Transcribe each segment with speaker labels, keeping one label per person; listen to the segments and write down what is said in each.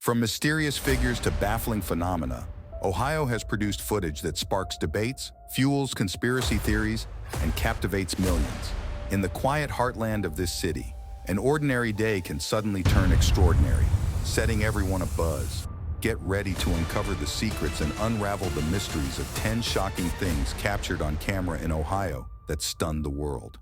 Speaker 1: From mysterious figures to baffling phenomena, Ohio has produced footage that sparks debates, fuels conspiracy theories, and captivates millions. In the quiet heartland of this city, an ordinary day can suddenly turn extraordinary, setting everyone abuzz. Get ready to uncover the secrets and unravel the mysteries of 10 shocking things captured on camera in Ohio that stunned the world.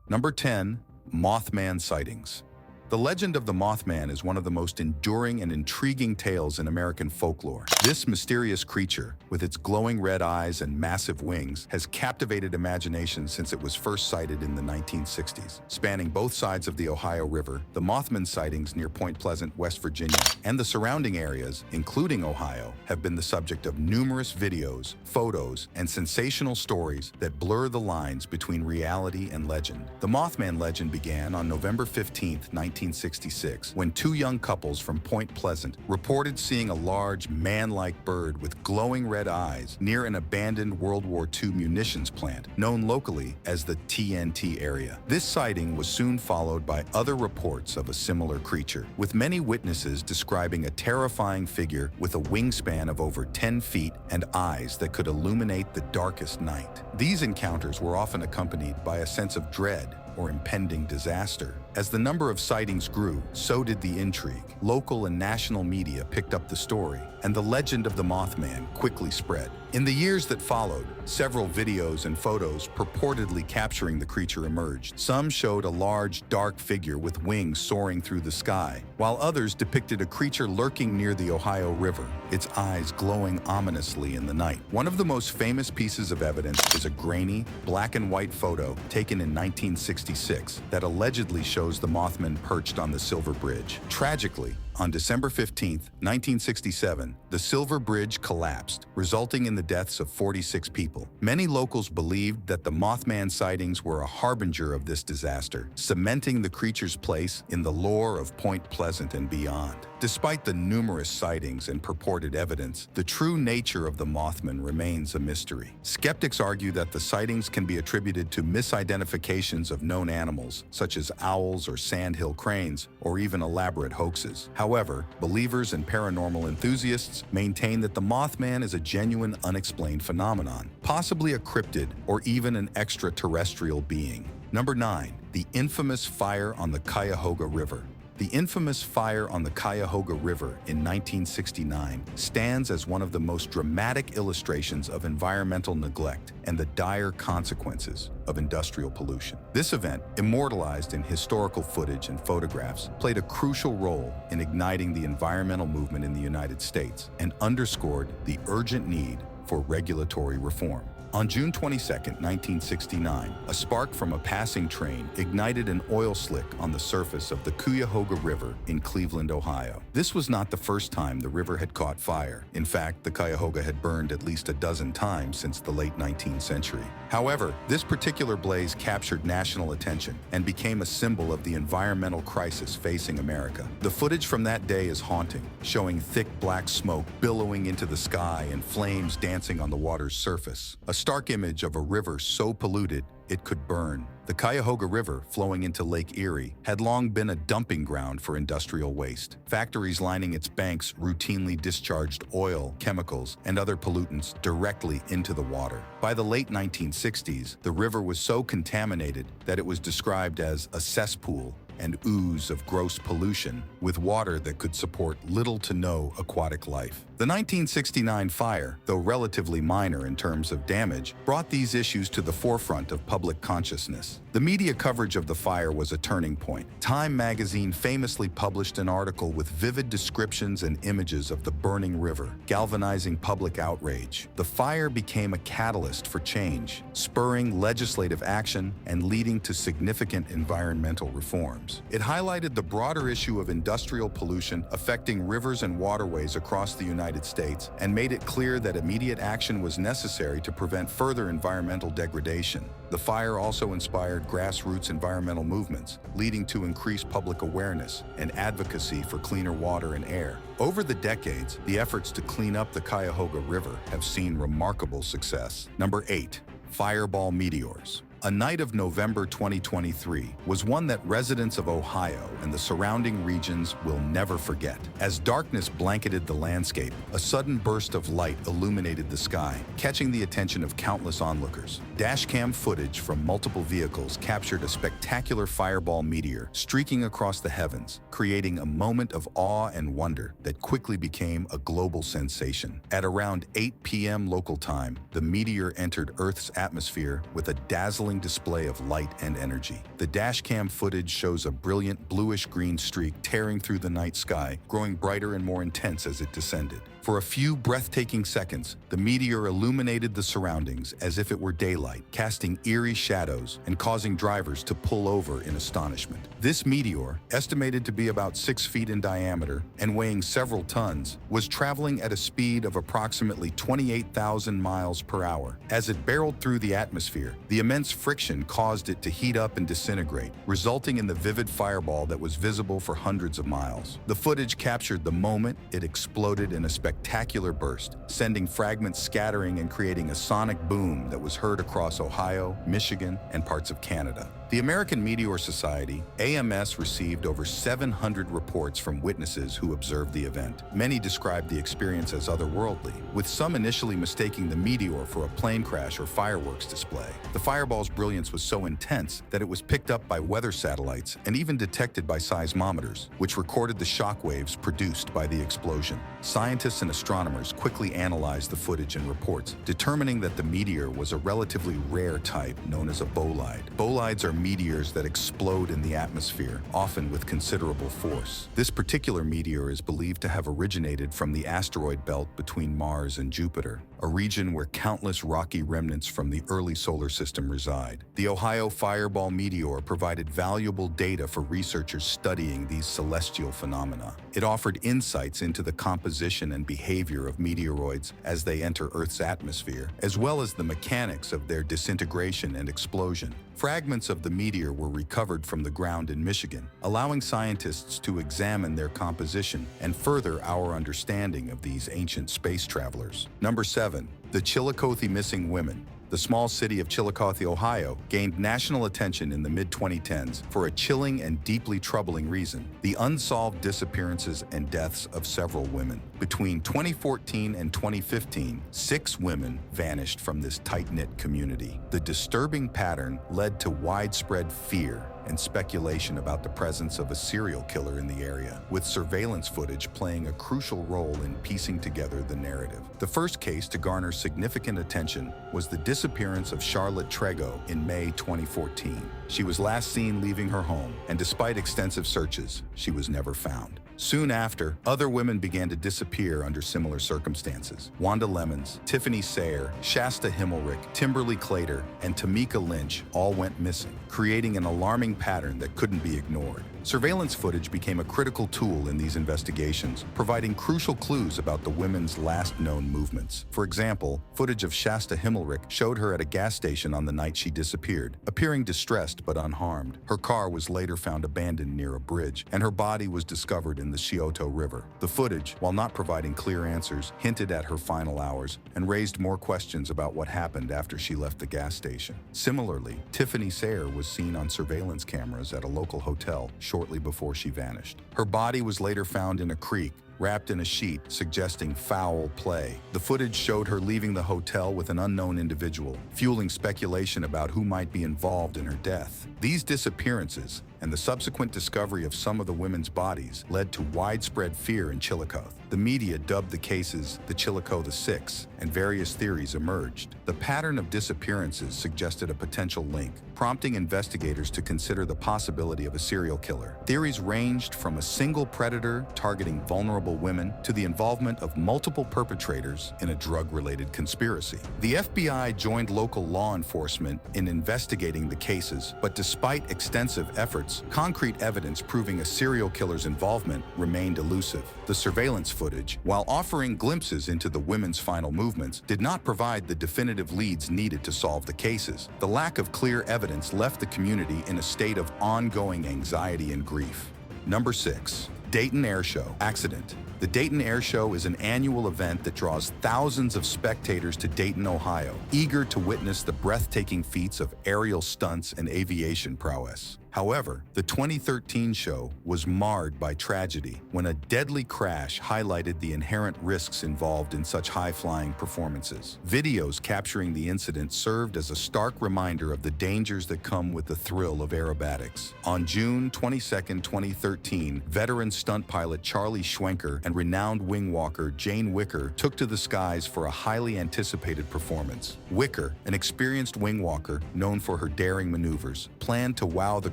Speaker 1: Number 10. Moth Man Sightings. The legend of the Mothman is one of the most enduring and intriguing tales in American folklore. This mysterious creature, with its glowing red eyes and massive wings, has captivated imagination since it was first sighted in the 1960s. Spanning both sides of the Ohio River, the Mothman sightings near Point Pleasant, West Virginia, and the surrounding areas, including Ohio, have been the subject of numerous videos, photos, and sensational stories that blur the lines between reality and legend. The Mothman legend began on November 15, 1966, when two young couples from Point Pleasant reported seeing a large, man-like bird with glowing red eyes near an abandoned World War II munitions plant, known locally as the TNT area. This sighting was soon followed by other reports of a similar creature, with many witnesses describing a terrifying figure with a wingspan of over 10 feet and eyes that could illuminate the darkest night. These encounters were often accompanied by a sense of dread or impending disaster. As the number of sightings grew, so did the intrigue. Local and national media picked up the story, and the legend of the Mothman quickly spread. In the years that followed, several videos and photos purportedly capturing the creature emerged. Some showed a large, dark figure with wings soaring through the sky, while others depicted a creature lurking near the Ohio River, its eyes glowing ominously in the night. One of the most famous pieces of evidence is a grainy, black and white photo taken in 1966 that allegedly shows the Mothman perched on the Silver Bridge. Tragically, on December 15, 1967, the Silver Bridge collapsed, resulting in the deaths of 46 people. Many locals believed that the Mothman sightings were a harbinger of this disaster, cementing the creature's place in the lore of Point Pleasant and beyond. Despite the numerous sightings and purported evidence, the true nature of the Mothman remains a mystery. Skeptics argue that the sightings can be attributed to misidentifications of known animals, such as owls or sandhill cranes, or even elaborate hoaxes. However, believers and paranormal enthusiasts maintain that the Mothman is a genuine unexplained phenomenon, possibly a cryptid or even an extraterrestrial being. Number 9. The infamous fire on the Cuyahoga River. The infamous fire on the Cuyahoga River in 1969 stands as one of the most dramatic illustrations of environmental neglect and the dire consequences of industrial pollution. This event, immortalized in historical footage and photographs, played a crucial role in igniting the environmental movement in the United States and underscored the urgent need for regulatory reform. On June 22, 1969, a spark from a passing train ignited an oil slick on the surface of the Cuyahoga River in Cleveland, Ohio. This was not the first time the river had caught fire. In fact, the Cuyahoga had burned at least a dozen times since the late 19th century. However, this particular blaze captured national attention and became a symbol of the environmental crisis facing America. The footage from that day is haunting, showing thick black smoke billowing into the sky and flames dancing on the water's surface. A stark image of a river so polluted it could burn. The Cuyahoga River, flowing into Lake Erie, had long been a dumping ground for industrial waste. Factories lining its banks routinely discharged oil, chemicals, and other pollutants directly into the water. By the late 1960s, the river was so contaminated that it was described as a cesspool and ooze of gross pollution, with water that could support little to no aquatic life. The 1969 fire, though relatively minor in terms of damage, brought these issues to the forefront of public consciousness. The media coverage of the fire was a turning point. Time magazine famously published an article with vivid descriptions and images of the burning river, galvanizing public outrage. The fire became a catalyst for change, spurring legislative action and leading to significant environmental reforms. It highlighted the broader issue of industrial pollution affecting rivers and waterways across the United States and made it clear that immediate action was necessary to prevent further environmental degradation. The fire also inspired grassroots environmental movements, leading to increased public awareness and advocacy for cleaner water and air. Over the decades, the efforts to clean up the Cuyahoga River have seen remarkable success. Number 8. Fireball meteors. A night of November 2023 was one that residents of Ohio and the surrounding regions will never forget. As darkness blanketed the landscape, a sudden burst of light illuminated the sky, catching the attention of countless onlookers. Dashcam footage from multiple vehicles captured a spectacular fireball meteor streaking across the heavens, creating a moment of awe and wonder that quickly became a global sensation. At around 8 p.m. local time, the meteor entered Earth's atmosphere with a dazzling display of light and energy. The dashcam footage shows a brilliant bluish-green streak tearing through the night sky, growing brighter and more intense as it descended. For a few breathtaking seconds, the meteor illuminated the surroundings as if it were daylight, casting eerie shadows and causing drivers to pull over in astonishment. This meteor, estimated to be about 6 feet in diameter and weighing several tons, was traveling at a speed of approximately 28,000 miles per hour. As it barreled through the atmosphere, the immense friction caused it to heat up and disintegrate, resulting in the vivid fireball that was visible for hundreds of miles. The footage captured the moment it exploded in a spectacular burst, sending fragments scattering and creating a sonic boom that was heard across Ohio, Michigan, and parts of Canada. The American Meteor Society, AMS, received over 700 reports from witnesses who observed the event. Many described the experience as otherworldly, with some initially mistaking the meteor for a plane crash or fireworks display. The fireball's brilliance was so intense that it was picked up by weather satellites and even detected by seismometers, which recorded the shock waves produced by the explosion. Scientists and astronomers quickly analyzed the footage and reports, determining that the meteor was a relatively rare type known as a bolide. Bolides are meteors that explode in the atmosphere, often with considerable force. This particular meteor is believed to have originated from the asteroid belt between Mars and Jupiter, a region where countless rocky remnants from the early solar system reside. The Ohio fireball meteor provided valuable data for researchers studying these celestial phenomena. It offered insights into the composition and behavior of meteoroids as they enter Earth's atmosphere, as well as the mechanics of their disintegration and explosion. Fragments of the meteor were recovered from the ground in Michigan, allowing scientists to examine their composition and further our understanding of these ancient space travelers. Number 7. The Chillicothe Missing Women. The small city of Chillicothe, Ohio, gained national attention in the mid-2010s for a chilling and deeply troubling reason: the unsolved disappearances and deaths of several women. Between 2014 and 2015, 6 women vanished from this tight-knit community. The disturbing pattern led to widespread fear and speculation about the presence of a serial killer in the area, with surveillance footage playing a crucial role in piecing together the narrative. The first case to garner significant attention was the disappearance of Charlotte Trego in May 2014. She was last seen leaving her home, and despite extensive searches, she was never found. Soon after, other women began to disappear under similar circumstances. Wanda Lemons, Tiffany Sayre, Shasta Himmelrich, Timberly Clater, and Tamika Lynch all went missing, creating an alarming pattern that couldn't be ignored. Surveillance footage became a critical tool in these investigations, providing crucial clues about the women's last known movements. For example, footage of Shasta Himmelrich showed her at a gas station on the night she disappeared, appearing distressed but unharmed. Her car was later found abandoned near a bridge, and her body was discovered in the Scioto River. The footage, while not providing clear answers, hinted at her final hours and raised more questions about what happened after she left the gas station. Similarly, Tiffany Sayre was seen on surveillance cameras at a local hotel shortly before she vanished. Her body was later found in a creek, wrapped in a sheet, suggesting foul play. The footage showed her leaving the hotel with an unknown individual, fueling speculation about who might be involved in her death. These disappearances and the subsequent discovery of some of the women's bodies led to widespread fear in Chillicothe. The media dubbed the cases the Chillicothe Six, and various theories emerged. The pattern of disappearances suggested a potential link, prompting investigators to consider the possibility of a serial killer. Theories ranged from a single predator targeting vulnerable women to the involvement of multiple perpetrators in a drug-related conspiracy. The FBI joined local law enforcement in investigating the cases, but despite extensive efforts, concrete evidence proving a serial killer's involvement remained elusive. The surveillance footage, while offering glimpses into the women's final movements, did not provide the definitive leads needed to solve the cases. The lack of clear evidence left the community in a state of ongoing anxiety and grief. Number 6. Dayton Air Show accident. The Dayton Air Show is an annual event that draws thousands of spectators to Dayton, Ohio, eager to witness the breathtaking feats of aerial stunts and aviation prowess. However, the 2013 show was marred by tragedy when a deadly crash highlighted the inherent risks involved in such high-flying performances. Videos capturing the incident served as a stark reminder of the dangers that come with the thrill of aerobatics. On June 22, 2013, veteran stunt pilot Charlie Schwenker and renowned wing walker Jane Wicker took to the skies for a highly anticipated performance. Wicker, an experienced wing walker known for her daring maneuvers, planned to wow the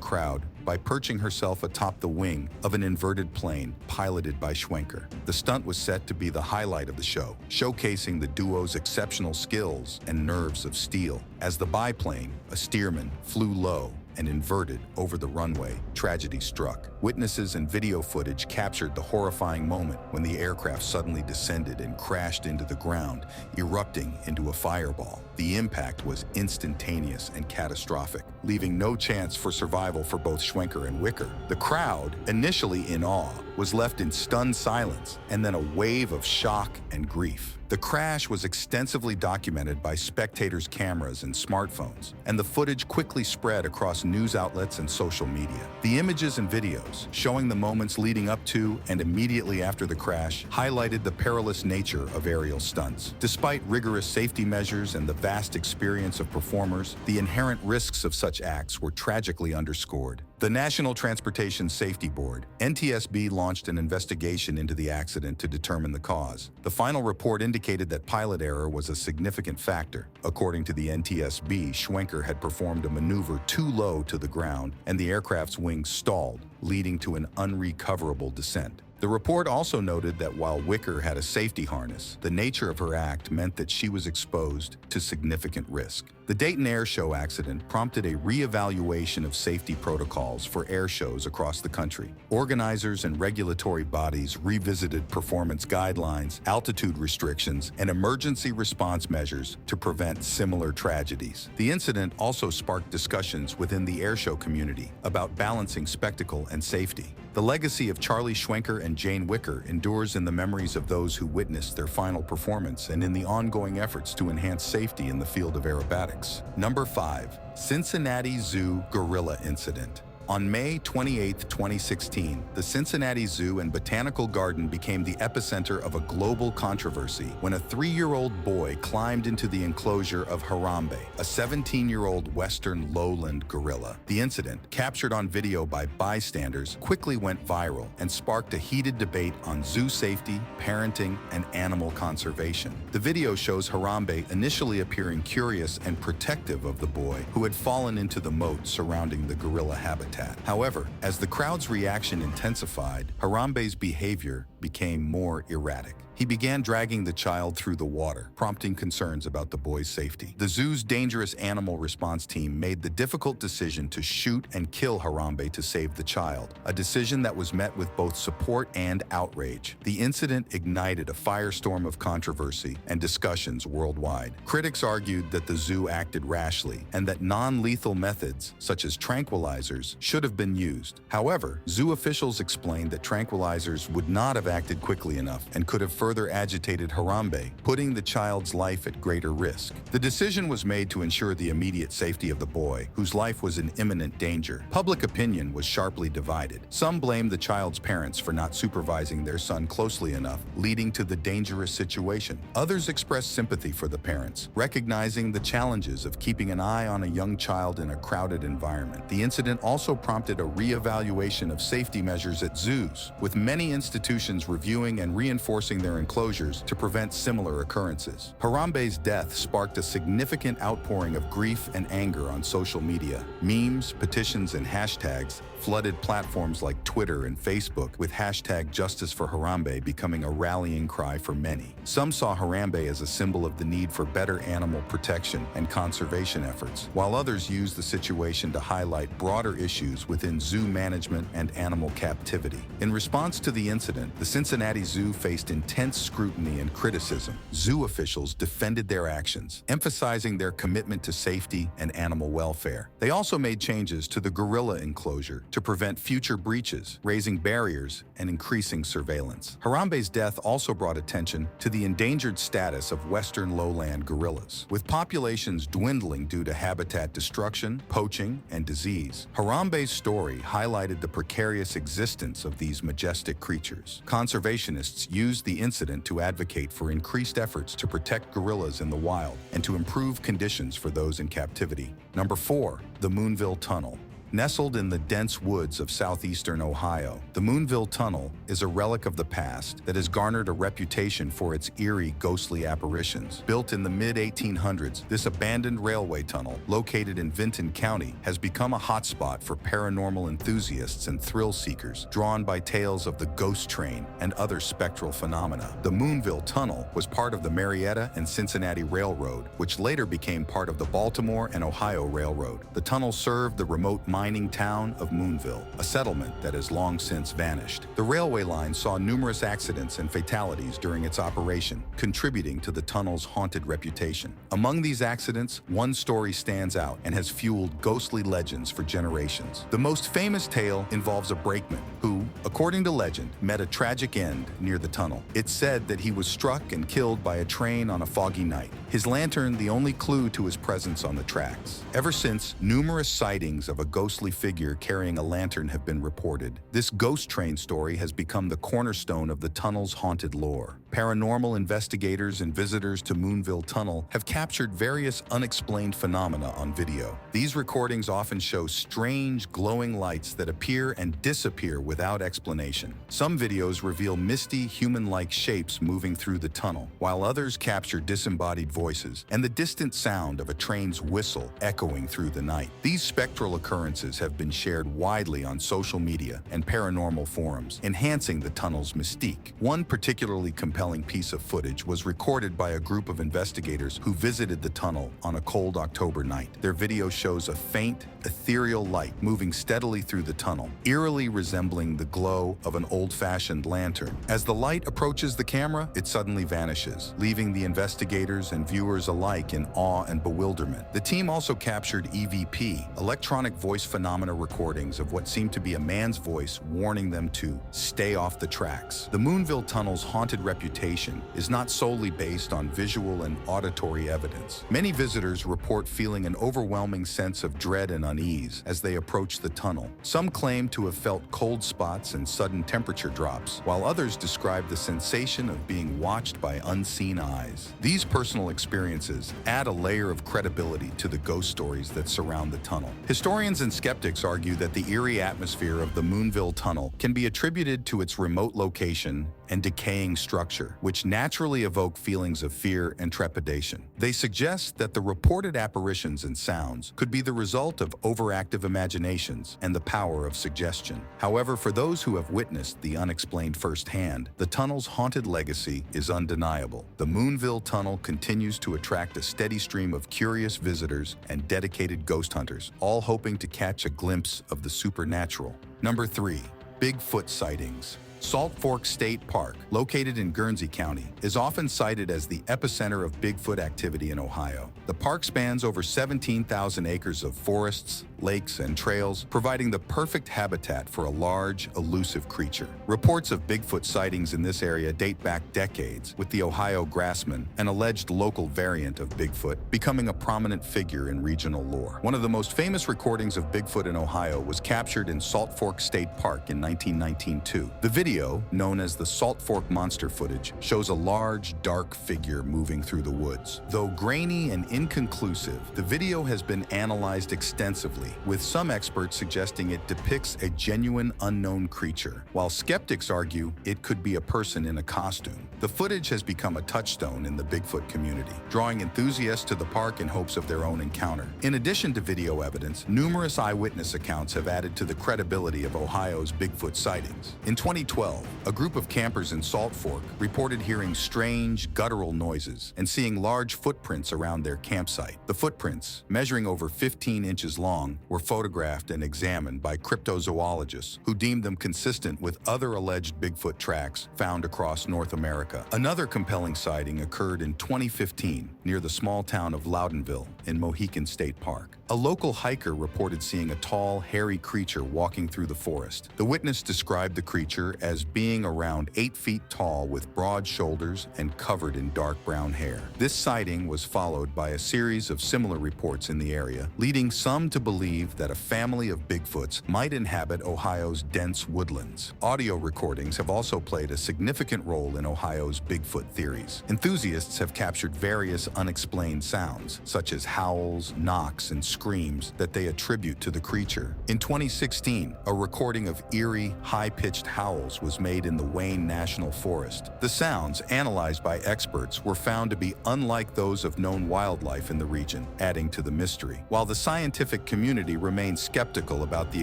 Speaker 1: crowd by perching herself atop the wing of an inverted plane piloted by Schwenker. The stunt was set to be the highlight of the show, showcasing the duo's exceptional skills and nerves of steel. As the biplane, a steerman, flew low and inverted over the runway, tragedy struck. Witnesses and video footage captured the horrifying moment when the aircraft suddenly descended and crashed into the ground, erupting into a fireball. The impact was instantaneous and catastrophic, leaving no chance for survival for both Schwenker and Wicker. The crowd, initially in awe, was left in stunned silence and then a wave of shock and grief. The crash was extensively documented by spectators' cameras and smartphones, and the footage quickly spread across news outlets and social media. The images and videos, showing the moments leading up to and immediately after the crash, highlighted the perilous nature of aerial stunts. Despite rigorous safety measures and the vast experience of performers, the inherent risks of such acts were tragically underscored. The National Transportation Safety Board, NTSB, launched an investigation into the accident to determine the cause. The final report indicated that pilot error was a significant factor. According to the NTSB, Schwenker had performed a maneuver too low to the ground, and the aircraft's wings stalled, leading to an unrecoverable descent. The report also noted that while Wicker had a safety harness, the nature of her act meant that she was exposed to significant risk. The Dayton Air Show accident prompted a re-evaluation of safety protocols for air shows across the country. Organizers and regulatory bodies revisited performance guidelines, altitude restrictions, and emergency response measures to prevent similar tragedies. The incident also sparked discussions within the airshow community about balancing spectacle and safety. The legacy of Charlie Schwenker and Jane Wicker endures in the memories of those who witnessed their final performance and in the ongoing efforts to enhance safety in the field of aerobatics. Number 5. Cincinnati Zoo Gorilla Incident. On May 28, 2016, the Cincinnati Zoo and Botanical Garden became the epicenter of a global controversy when a 3-year-old boy climbed into the enclosure of Harambe, a 17-year-old western lowland gorilla. The incident, captured on video by bystanders, quickly went viral and sparked a heated debate on zoo safety, parenting, and animal conservation. The video shows Harambe initially appearing curious and protective of the boy, who had fallen into the moat surrounding the gorilla habitat. However, as the crowd's reaction intensified, Harambe's behavior became more erratic. He began dragging the child through the water, prompting concerns about the boy's safety. The zoo's dangerous animal response team made the difficult decision to shoot and kill Harambe to save the child, a decision that was met with both support and outrage. The incident ignited a firestorm of controversy and discussions worldwide. Critics argued that the zoo acted rashly and that non-lethal methods, such as tranquilizers, should have been used. However, zoo officials explained that tranquilizers would not have acted quickly enough and could have further agitated Harambe, putting the child's life at greater risk. The decision was made to ensure the immediate safety of the boy, whose life was in imminent danger. Public opinion was sharply divided. Some blamed the child's parents for not supervising their son closely enough, leading to the dangerous situation. Others expressed sympathy for the parents, recognizing the challenges of keeping an eye on a young child in a crowded environment. The incident also prompted a re-evaluation of safety measures at zoos, with many institutions reviewing and reinforcing their enclosures to prevent similar occurrences. Harambe's death sparked a significant outpouring of grief and anger on social media. Memes, petitions, and hashtags flooded platforms like Twitter and Facebook, with hashtag Justice for Harambe becoming a rallying cry for many. Some saw Harambe as a symbol of the need for better animal protection and conservation efforts, while others used the situation to highlight broader issues within zoo management and animal captivity. In response to the incident, the Cincinnati Zoo faced intense scrutiny and criticism. Zoo officials defended their actions, emphasizing their commitment to safety and animal welfare. They also made changes to the gorilla enclosure to prevent future breaches, raising barriers and increasing surveillance. Harambe's death also brought attention to the endangered status of western lowland gorillas. With populations dwindling due to habitat destruction, poaching, and disease, Harambe's story highlighted the precarious existence of these majestic creatures. Conservationists used the incident to advocate for increased efforts to protect gorillas in the wild and to improve conditions for those in captivity. Number 4. The Moonville Tunnel. Nestled in the dense woods of southeastern Ohio, the Moonville Tunnel is a relic of the past that has garnered a reputation for its eerie, ghostly apparitions. Built in the mid-1800s, this abandoned railway tunnel, located in Vinton County, has become a hotspot for paranormal enthusiasts and thrill seekers, drawn by tales of the ghost train and other spectral phenomena. The Moonville Tunnel was part of the Marietta and Cincinnati Railroad, which later became part of the Baltimore and Ohio Railroad. The tunnel served the remote mining town of Moonville, a settlement that has long since vanished. The railway line saw numerous accidents and fatalities during its operation, contributing to the tunnel's haunted reputation. Among these accidents, one story stands out and has fueled ghostly legends for generations. The most famous tale involves a brakeman who, according to legend, met a tragic end near the tunnel. It's said that he was struck and killed by a train on a foggy night, his lantern the only clue to his presence on the tracks. Ever since, numerous sightings of a ghostly figure carrying a lantern have been reported. This ghost train story has become the cornerstone of the tunnel's haunted lore. Paranormal investigators and visitors to Moonville Tunnel have captured various unexplained phenomena on video. These recordings often show strange, glowing lights that appear and disappear without explanation. Some videos reveal misty, human-like shapes moving through the tunnel, while others capture disembodied voices and the distant sound of a train's whistle echoing through the night. These spectral occurrences have been shared widely on social media and paranormal forums, enhancing the tunnel's mystique. One particularly compelling piece of footage was recorded by a group of investigators who visited the tunnel on a cold October night. Their video shows a faint, ethereal light moving steadily through the tunnel, eerily resembling the glow of an old-fashioned lantern. As the light approaches the camera, it suddenly vanishes, leaving the investigators and viewers alike in awe and bewilderment. The team also captured EVP, electronic voice phenomena recordings of what seemed to be a man's voice warning them to stay off the tracks. The Moonville Tunnel's haunted reputation is not solely based on visual and auditory evidence. Many visitors report feeling an overwhelming sense of dread and unease as they approach the tunnel. Some claim to have felt cold spots and sudden temperature drops, while others describe the sensation of being watched by unseen eyes. These personal experiences add a layer of credibility to the ghost stories that surround the tunnel. Historians and skeptics argue that the eerie atmosphere of the Moonville Tunnel can be attributed to its remote location and decaying structure, which naturally evoke feelings of fear and trepidation. They suggest that the reported apparitions and sounds could be the result of overactive imaginations and the power of suggestion. However, for those who have witnessed the unexplained firsthand, the tunnel's haunted legacy is undeniable. The Moonville Tunnel continues to attract a steady stream of curious visitors and dedicated ghost hunters, all hoping to catch a glimpse of the supernatural. Number 3. Bigfoot Sightings. Salt Fork State Park, located in Guernsey County, is often cited as the epicenter of Bigfoot activity in Ohio. The park spans over 17,000 acres of forests, lakes, and trails, providing the perfect habitat for a large, elusive creature. Reports of Bigfoot sightings in this area date back decades, with the Ohio grassman, an alleged local variant of Bigfoot, becoming a prominent figure in regional lore. One of the most famous recordings of Bigfoot in Ohio was captured in Salt Fork State Park in 1992. The video, known as the Salt Fork Monster footage, shows a large, dark figure moving through the woods. Though grainy and inconclusive, the video has been analyzed extensively, with some experts suggesting it depicts a genuine unknown creature, while skeptics argue it could be a person in a costume. The footage has become a touchstone in the Bigfoot community, drawing enthusiasts to the park in hopes of their own encounter. In addition to video evidence, numerous eyewitness accounts have added to the credibility of Ohio's Bigfoot sightings. In 2012, a group of campers in Salt Fork reported hearing strange, guttural noises and seeing large footprints around their campsite. The footprints, measuring over 15 inches long, sighting were photographed and examined by cryptozoologists who deemed them consistent with other alleged Bigfoot tracks found across North America. Another compelling sighting occurred in 2015 near the small town of Loudonville in Mohican State Park. A local hiker reported seeing a tall, hairy creature walking through the forest. The witness described the creature as being around 8 feet tall with broad shoulders and covered in dark brown hair. This sighting was followed by a series of similar reports in the area, leading some to believe that a family of Bigfoots might inhabit Ohio's dense woodlands. Audio recordings have also played a significant role in Ohio's Bigfoot theories. Enthusiasts have captured various unexplained sounds, such as howls, knocks, and screams that they attribute to the creature. In 2016, a recording of eerie, high-pitched howls was made in the Wayne National Forest. The sounds, analyzed by experts, were found to be unlike those of known wildlife in the region, adding to the mystery. While the scientific community remains skeptical about the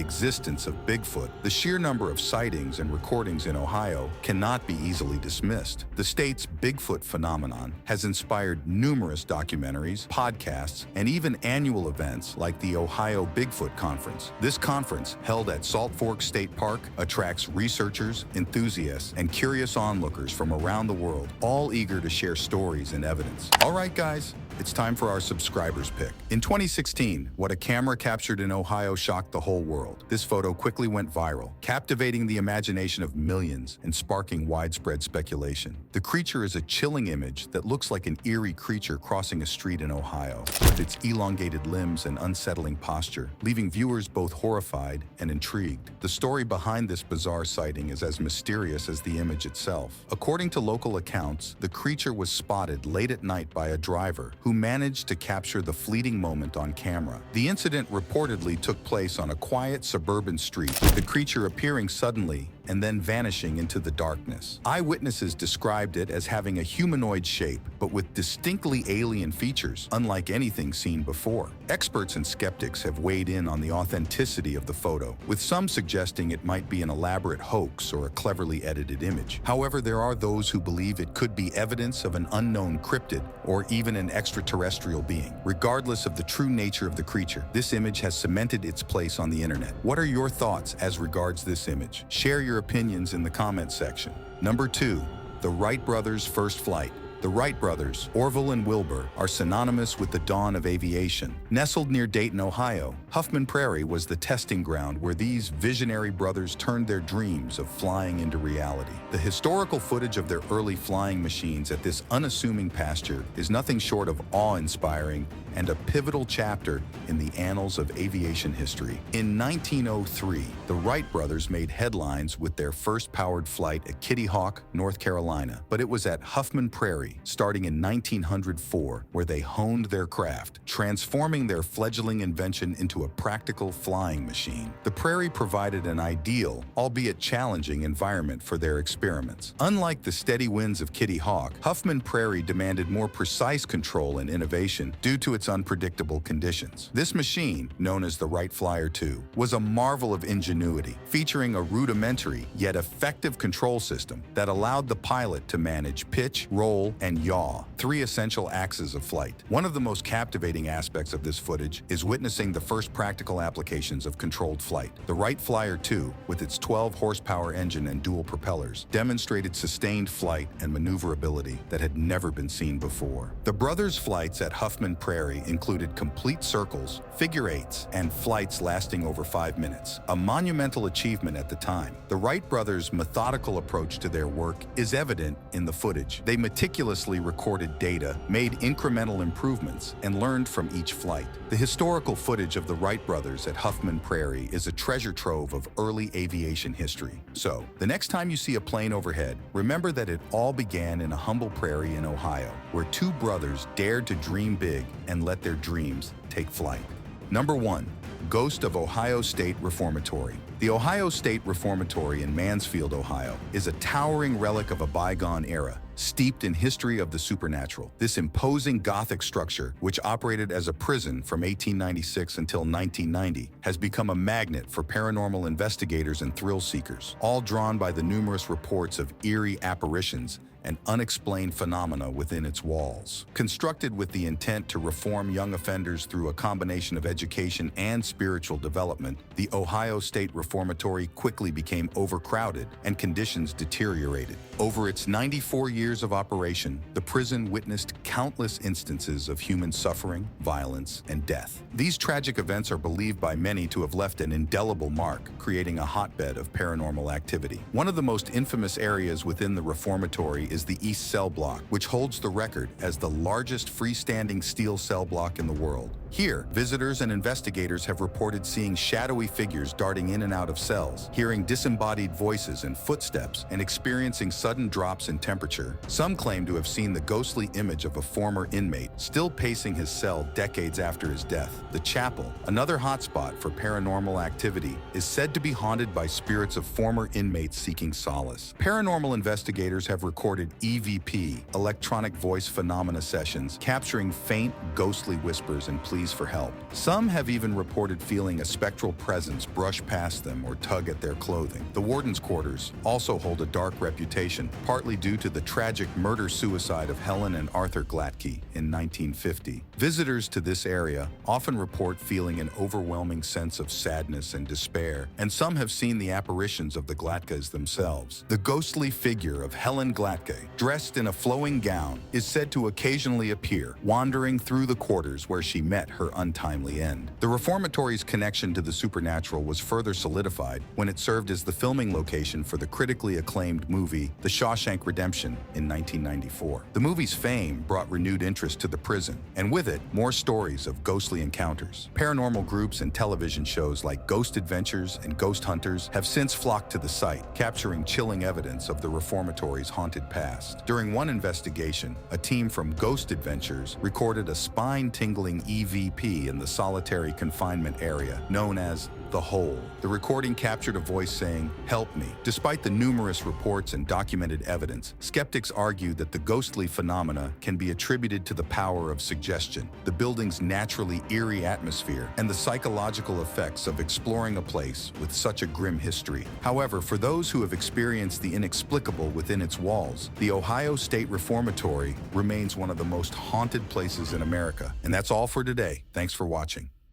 Speaker 1: existence of Bigfoot, the sheer number of sightings and recordings in Ohio cannot be easily dismissed. The state's Bigfoot phenomenon has inspired numerous documentaries, podcasts, and even annual events like the Ohio Bigfoot Conference. This conference, held at Salt Fork State Park, attracts researchers, enthusiasts, and curious onlookers from around the world, all eager to share stories and evidence. All right, guys, it's time for our subscribers pick. In 2016, what a camera captured in Ohio shocked the whole world. This photo quickly went viral, captivating the imagination of millions and sparking widespread speculation. The creature is a chilling image that looks like an eerie creature crossing a street in Ohio, with its elongated limbs and unsettling posture, leaving viewers both horrified and intrigued. The story behind this bizarre sighting is as mysterious as the image itself. According to local accounts, the creature was spotted late at night by a driver who managed to capture the fleeting moment on camera. The incident reportedly took place on a quiet suburban street, with the creature appearing suddenly and then vanishing into the darkness. Eyewitnesses described it as having a humanoid shape, but with distinctly alien features, unlike anything seen before. Experts and skeptics have weighed in on the authenticity of the photo, with some suggesting it might be an elaborate hoax or a cleverly edited image. However, there are those who believe it could be evidence of an unknown cryptid or even an extraterrestrial being. Regardless of the true nature of the creature, this image has cemented its place on the internet. What are your thoughts as regards this image? Share your opinions in the comments section. Number 2, the Wright brothers' first flight. The Wright brothers, Orville and Wilbur, are synonymous with the dawn of aviation. Nestled near Dayton, Ohio, Huffman Prairie was the testing ground where these visionary brothers turned their dreams of flying into reality. The historical footage of their early flying machines at this unassuming pasture is nothing short of awe-inspiring and a pivotal chapter in the annals of aviation history. In 1903, the Wright brothers made headlines with their first powered flight at Kitty Hawk, North Carolina, but it was at Huffman Prairie, starting in 1904, where they honed their craft, transforming their fledgling invention into a practical flying machine. The Prairie provided an ideal, albeit challenging, environment for their experiments. Unlike the steady winds of Kitty Hawk, Huffman Prairie demanded more precise control and innovation due to its unpredictable conditions. This machine, known as the Wright Flyer 2, was a marvel of ingenuity, featuring a rudimentary yet effective control system that allowed the pilot to manage pitch, roll, and yaw, 3 essential axes of flight. One of the most captivating aspects of this footage is witnessing the first practical applications of controlled flight. The Wright Flyer 2, with its 12-horsepower engine and dual propellers, demonstrated sustained flight and maneuverability that had never been seen before. The brothers' flights at Huffman Prairie included complete circles, figure eights, and flights lasting over 5 minutes, a monumental achievement at the time. The Wright brothers' methodical approach to their work is evident in the footage. They meticulously recorded data, made incremental improvements, and learned from each flight. The historical footage of the Wright brothers at Huffman Prairie is a treasure trove of early aviation history. So, the next time you see a plane overhead, remember that it all began in a humble prairie in Ohio, where 2 brothers dared to dream big and let their dreams take flight. Number 1. Ghost of Ohio State Reformatory. The Ohio State Reformatory in Mansfield, Ohio, is a towering relic of a bygone era, steeped in history of the supernatural. This imposing Gothic structure, which operated as a prison from 1896 until 1990, has become a magnet for paranormal investigators and thrill seekers, all drawn by the numerous reports of eerie apparitions and unexplained phenomena within its walls. Constructed with the intent to reform young offenders through a combination of education and spiritual development, the Ohio State Reformatory quickly became overcrowded and conditions deteriorated. Over its 94 years of operation, the prison witnessed countless instances of human suffering, violence, and death. These tragic events are believed by many to have left an indelible mark, creating a hotbed of paranormal activity. One of the most infamous areas within the Reformatory is the East Cell Block, which holds the record as the largest freestanding steel cell block in the world. Here, visitors and investigators have reported seeing shadowy figures darting in and out of cells, hearing disembodied voices and footsteps, and experiencing sudden drops in temperature. Some claim to have seen the ghostly image of a former inmate, still pacing his cell decades after his death. The chapel, another hotspot for paranormal activity, is said to be haunted by spirits of former inmates seeking solace. Paranormal investigators have recorded EVP, electronic voice phenomena sessions, capturing faint, ghostly whispers and pleas for help. Some have even reported feeling a spectral presence brush past them or tug at their clothing. The warden's quarters also hold a dark reputation, partly due to the tragic murder-suicide of Helen and Arthur Glatke in 1950. Visitors to this area often report feeling an overwhelming sense of sadness and despair, and some have seen the apparitions of the Glatkes themselves. The ghostly figure of Helen Glatke, dressed in a flowing gown, is said to occasionally appear, wandering through the quarters where she met her untimely end. The Reformatory's connection to the supernatural was further solidified when it served as the filming location for the critically acclaimed movie The Shawshank Redemption in 1994. The movie's fame brought renewed interest to the prison, and with it, more stories of ghostly encounters. Paranormal groups and television shows like Ghost Adventures and Ghost Hunters have since flocked to the site, capturing chilling evidence of the Reformatory's haunted past. During one investigation, a team from Ghost Adventures recorded a spine-tingling EVP in the solitary confinement area known as The Hole. The recording captured a voice saying, "Help me." Despite the numerous reports and documented evidence, skeptics argue that the ghostly phenomena can be attributed to the power of suggestion, the building's naturally eerie atmosphere, and the psychological effects of exploring a place with such a grim history. However, for those who have experienced the inexplicable within its walls, the Ohio State Reformatory remains one of the most haunted places in America. And that's all for today. Thanks for watching.